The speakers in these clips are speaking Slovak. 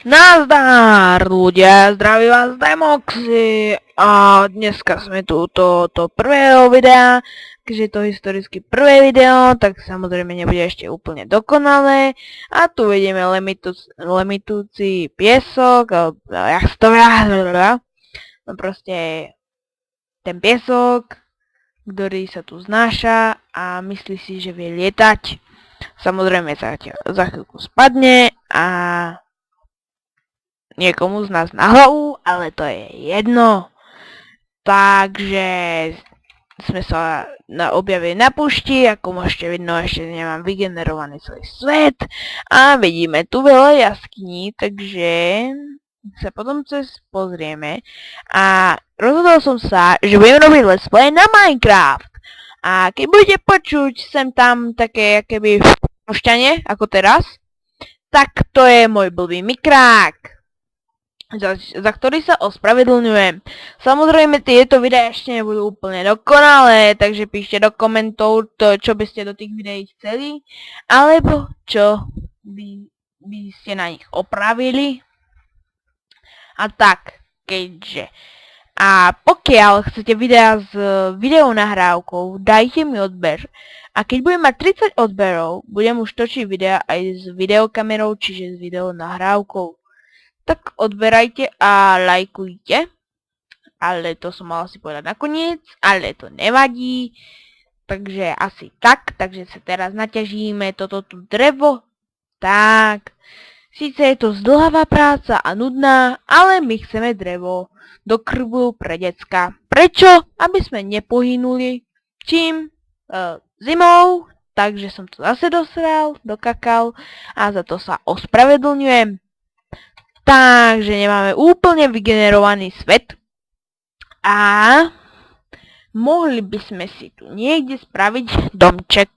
Nazdar ľudia, zdraví vás Demoxy a dneska sme tu to prvého videa, keďže to historicky prvé video, tak samozrejme nebude ešte úplne dokonalé a tu vidíme lemitúci piesok, jak to no proste ten piesok, ktorý sa tu znáša a myslí si, že vie lietať. Samozrejme za chvíľku spadne a niekomu z nás na hlavu, ale to je jedno. Takže sme sa objavili na púšti, ako môžete vidieť, ešte nemám vygenerovaný svoj svet a vidíme tu veľa jaskyní, takže sa potom cez pozrieme a rozhodol som sa, že budem robiť let's play na Minecraft a keď budete počuť sem tam také akéby šťanie, ako teraz, tak to je môj blbý mikrák, za ktorý sa ospravedlňujem. Samozrejme tieto videá ešte nebudú úplne dokonalé, takže píšte do komentov to, čo by ste do tých videí chceli, alebo čo by ste na nich opravili. A tak, keďže. A pokiaľ chcete videá s videonahrávkou, dajte mi odber. A keď budem mať 30 odberov, budem už točiť videá aj s videokamerou, čiže s videonahrávkou. Tak odberajte a lajkujte, ale to som mala si povedať nakoniec, ale to nevadí, takže asi tak, takže sa teraz naťažíme toto tu drevo, tak, síce je to zdlhavá práca a nudná, ale my chceme drevo do krbu pre decka. Prečo? Aby sme nepohynuli čím? Zimou, takže som to zase dosral, dokakal a za to sa ospravedlňujem. Takže nemáme úplne vygenerovaný svet a mohli by sme si tu niekde spraviť domček.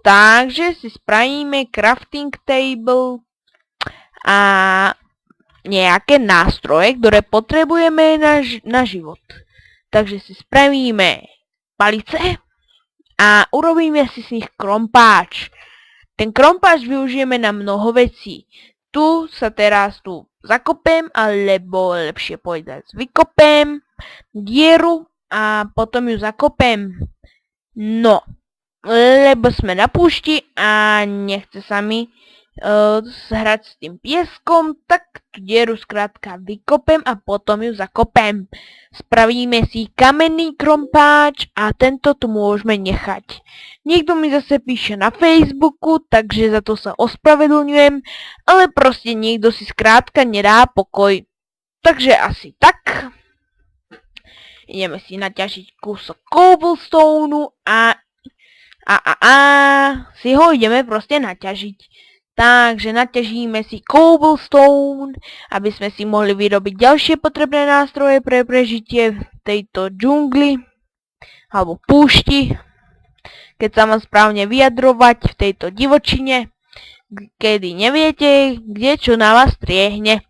Takže si spravíme crafting table a nejaké nástroje, ktoré potrebujeme na život. Takže si spravíme palice a urobíme si z nich krompáč. Ten krompáč využijeme na mnoho vecí. Tu sa teraz zakopem, alebo lepšie povedať vykopem dieru a potom ju zakopem. No, lebo sme na púšti a nechce sa mi hrať s tým pieskom, tak tú dieru skrátka vykopem a potom ju zakopem. Spravíme si kamenný krompáč a tento tu môžeme nechať. Niekto mi zase píše na Facebooku, takže za to sa ospravedlňujem, ale proste niekto si skrátka nedá pokoj. Takže asi tak. Ideme si naťažiť kúsok cobblestoneu a si ho ideme proste naťažiť. Takže naťažíme si cobblestone, aby sme si mohli vyrobiť ďalšie potrebné nástroje pre prežitie v tejto džungli alebo púšti, keď sa mám správne vyjadrovať v tejto divočine, kedy neviete, kde čo na vás triehne.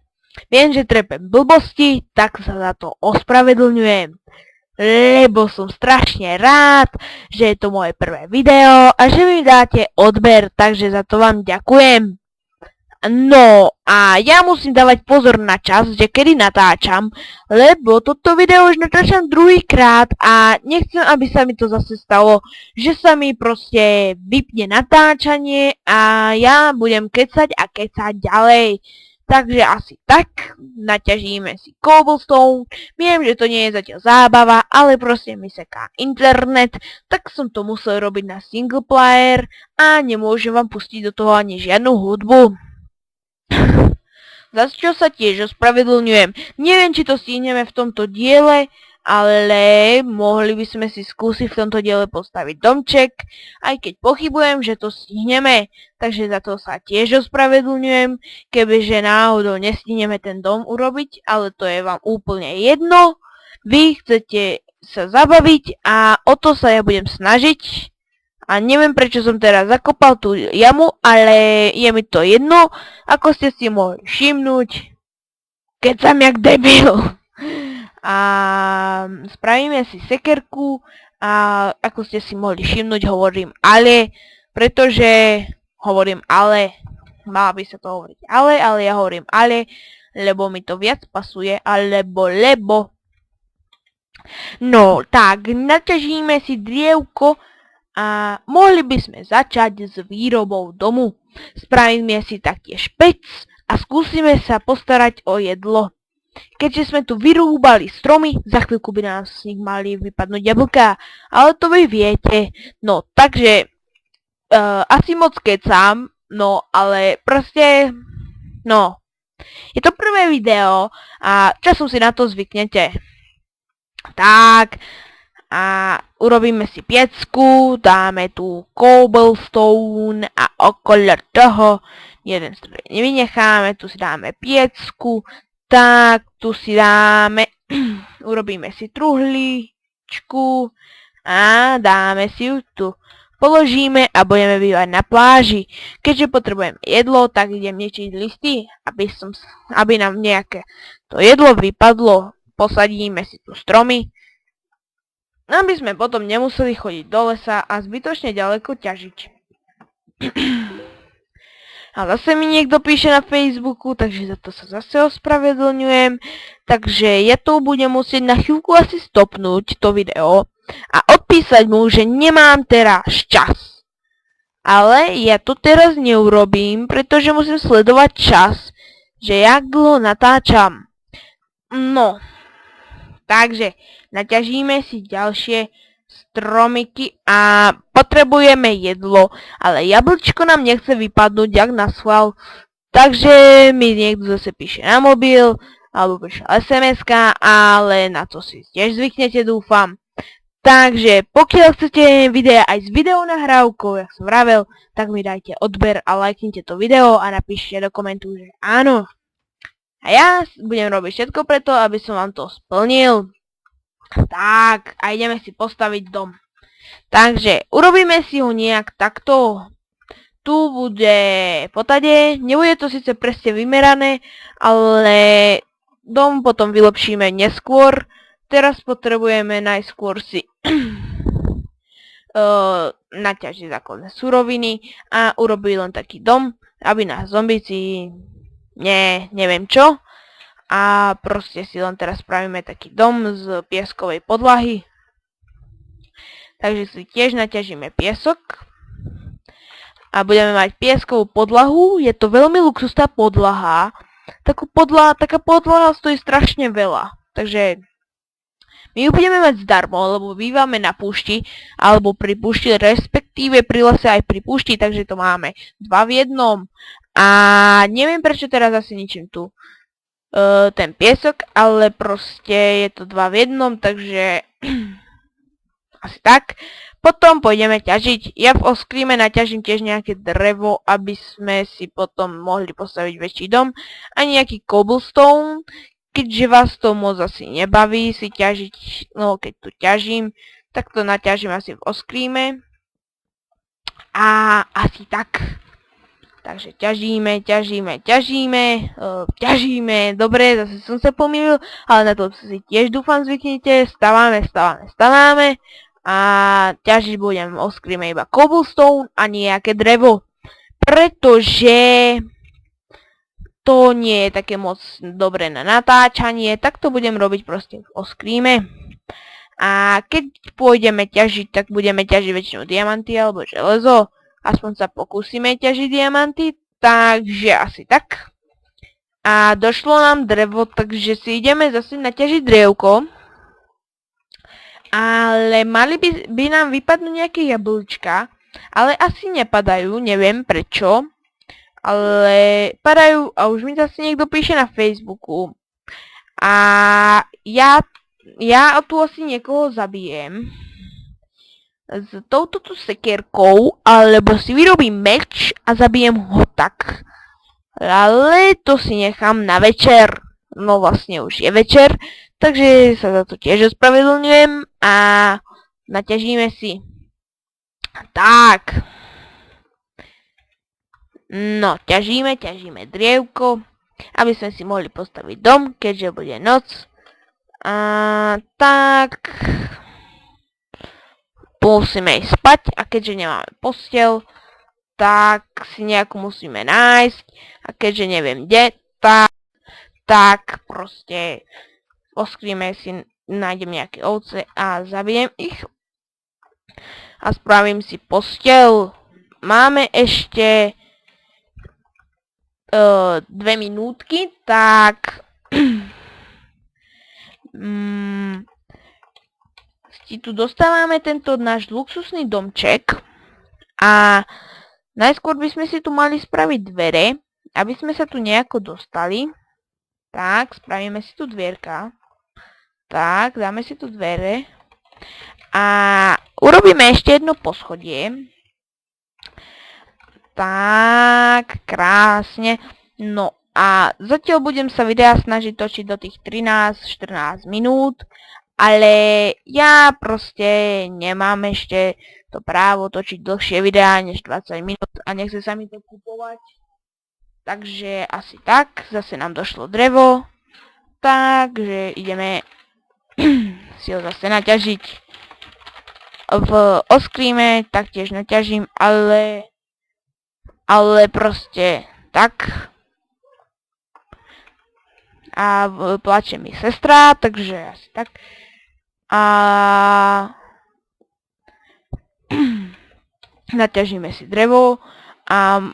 Viem, že trepem blbosti, tak sa za to ospravedlňujem, lebo som strašne rád, že je to moje prvé video a že mi dáte odber, takže za to vám ďakujem. No a ja musím dávať pozor na čas, že kedy natáčam, lebo toto video už natáčam druhýkrát a nechcem, aby sa mi to zase stalo, že sa mi proste vypne natáčanie a ja budem kecať a kecať ďalej. Takže asi tak, naťažíme si cobblestone, viem, že to nie je zatiaľ zábava, ale proste mi seká internet, tak som to musel robiť na single player a nemôžem vám pustiť do toho ani žiadnu hudbu. Za čo sa tiež ospravedlňujem. Neviem, či to stihneme v tomto diele, ale mohli by sme si skúsiť v tomto diele postaviť domček, aj keď pochybujem, že to stihneme, takže za to sa tiež ospravedlňujem, kebyže náhodou nestihneme ten dom urobiť, ale to je vám úplne jedno, vy chcete sa zabaviť a o to sa ja budem snažiť a neviem, prečo som teraz zakopal tú jamu, ale je mi to jedno, ako ste si mohli všimnúť, keď som jak debil. A spravíme si sekerku a ako ste si mohli všimnúť, hovorím ale, pretože hovorím ale, Mala by sa to hovoriť ale ja hovorím ale, lebo mi to viac pasuje, lebo. No, tak, naťažíme si drievko a mohli by sme začať s výrobou domu. Spravíme si taktiež pec a skúsime sa postarať o jedlo. Keďže sme tu vyrúbali stromy, za chvíľku by nám z nich mali vypadnúť jablká, ale to vy viete. No, takže asi moc kecám, no, ale proste, no, je to prvé video a časom si na to zvyknete. Tak, a urobíme si piecku, dáme tu cobblestone a okolo toho jeden stroj nevynecháme, tu si dáme piecku, tak tu si dáme, urobíme si truhličku a dáme si ju tu. Položíme a budeme bývať na pláži. Keďže potrebujeme jedlo, tak idem niečiť listy, aby nám nejaké to jedlo vypadlo. Posadíme si tu stromy, aby sme potom nemuseli chodiť do lesa a zbytočne ďaleko ťažiť. A zase mi niekto píše na Facebooku, takže za to sa zase ospravedlňujem. Takže ja to budem musieť na chvíľku asi stopnúť, to video, a odpísať mu, že nemám teraz čas. Ale ja to teraz neurobím, pretože musím sledovať čas, že jak dlho natáčam. No, takže naťažíme si ďalšie stromiky a potrebujeme jedlo, ale jablčko nám nechce vypadnúť jak na schvál, takže mi niekto zase píše na mobil, alebo píše SMS-ka, ale na to si tiež zvyknete, dúfam. Takže pokiaľ chcete videa aj s videonahrávkou, jak som vravel, tak mi dajte odber a lajknite to video a napíšte do komentu, že áno. A ja budem robiť všetko preto, aby som vám to splnil. Tak, a ideme si postaviť dom. Takže, urobíme si ho nejak takto. Tu bude potade, nebude to síce presne vymerané, ale dom potom vylepšíme neskôr. Teraz potrebujeme najskôr si naťažiť základné suroviny a urobiť len taký dom, aby nás zombici neviem čo. A proste si len teraz spravíme taký dom z pieskovej podlahy. Takže si tiež naťažíme piesok. A budeme mať pieskovú podlahu. Je to veľmi luxusná podlaha. Taká podlaha stojí strašne veľa. Takže my ju budeme mať zdarmo, lebo bývame na púšti, alebo pri púšti, respektíve pri lese aj pri púšti, takže to máme 2 v 1. A neviem prečo teraz asi ničím tu ten piesok, ale proste je to 2 v 1, takže asi tak. Potom pôjdeme ťažiť. Ja v oskríme naťažím tiež nejaké drevo, aby sme si potom mohli postaviť väčší dom. A nejaký cobblestone, keďže vás to moc asi nebaví si ťažiť, no keď tu ťažím, tak to naťažím asi v oskríme. A asi tak. Takže ťažíme, dobre, zase som sa pomýlil, ale na to si tiež dúfam zvyknite, stávame a ťažiť budem v oskríme iba cobblestone a nejaké drevo, pretože to nie je také moc dobré na natáčanie, tak to budem robiť proste v oskríme. A keď pôjdeme ťažiť, tak budeme ťažiť väčšinou diamanty alebo železo. Aspoň sa pokúsime ťažiť diamanty, takže asi tak. A došlo nám drevo, takže si ideme zase naťažiť drievko. Ale mali by nám vypadnúť nejaké jablčka, ale asi nepadajú, neviem prečo. Ale padajú a už mi zase niekto píše na Facebooku. A ja tu asi niekoho zabijem s touto tu sekierkou, alebo si vyrobím meč a zabijem ho tak. Ale to si nechám na večer. No vlastne už je večer, takže sa za to tiež ospravedlňujem a naťažíme si. Tak. No, ťažíme drievko, aby sme si mohli postaviť dom, keďže bude noc. A tak musíme ísť spať a keďže nemáme posteľ, tak si nejakú musíme nájsť a keďže neviem kde, tak proste oskríme si, nájdem nejaké ovce a zabijem ich a spravím si posteľ. Máme ešte 2 minútky, tak si tu dostávame tento náš luxusný domček a najskôr by sme si tu mali spraviť dvere, aby sme sa tu nejako dostali. Tak, spravíme si tu dvierka. Tak, dáme si tu dvere. A urobíme ešte jedno poschodie. Tak, krásne. No a zatiaľ budem sa videa snažiť točiť do tých 13-14 minút. Ale ja proste nemám ešte to právo točiť dlhšie videá než 20 minút a nechce sa mi to kupovať. Takže asi tak, zase nám došlo drevo, takže ideme si ho zase naťažiť. V oskríme taktiež naťažím, ale proste tak. A plače mi sestra, takže asi tak. A naťažíme si drevo a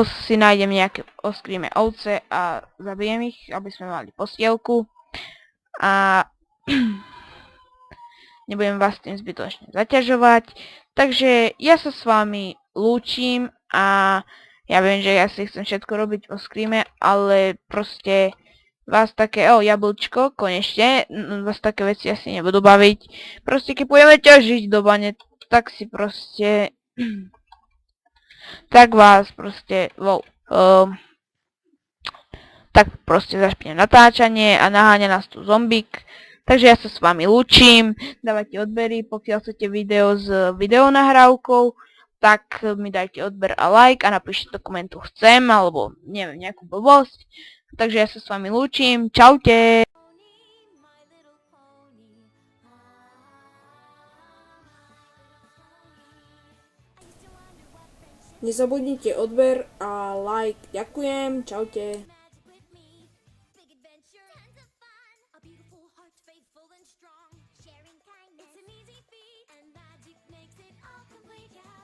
si nájdem nejaké, oskríme ovce a zabijem ich, aby sme mali postielku. A nebudem vás tým zbytočne zaťažovať. Takže ja sa s vami lúčim a ja viem, že ja si chcem všetko robiť o skríme, ale proste vás také, jablčko, konečne, vás také veci asi nebudú baviť. Proste keď pôjdeme ťažiť do bane, tak si proste tak vás proste, tak proste zašpine natáčanie a naháňa nás tu zombík. Takže ja sa s vami lúčim, dávajte odbery, pokiaľ chcete video s videonahrávkou, tak mi dajte odber a like a napíšte do komentu chcem, alebo neviem, nejakú blbosť. Takže ja sa s vami lúčim, čaute! Nezabudnite odber a like. Ďakujem, čaute. Sharing kindness, it's an easy feat, and magic makes it all complete, yeah.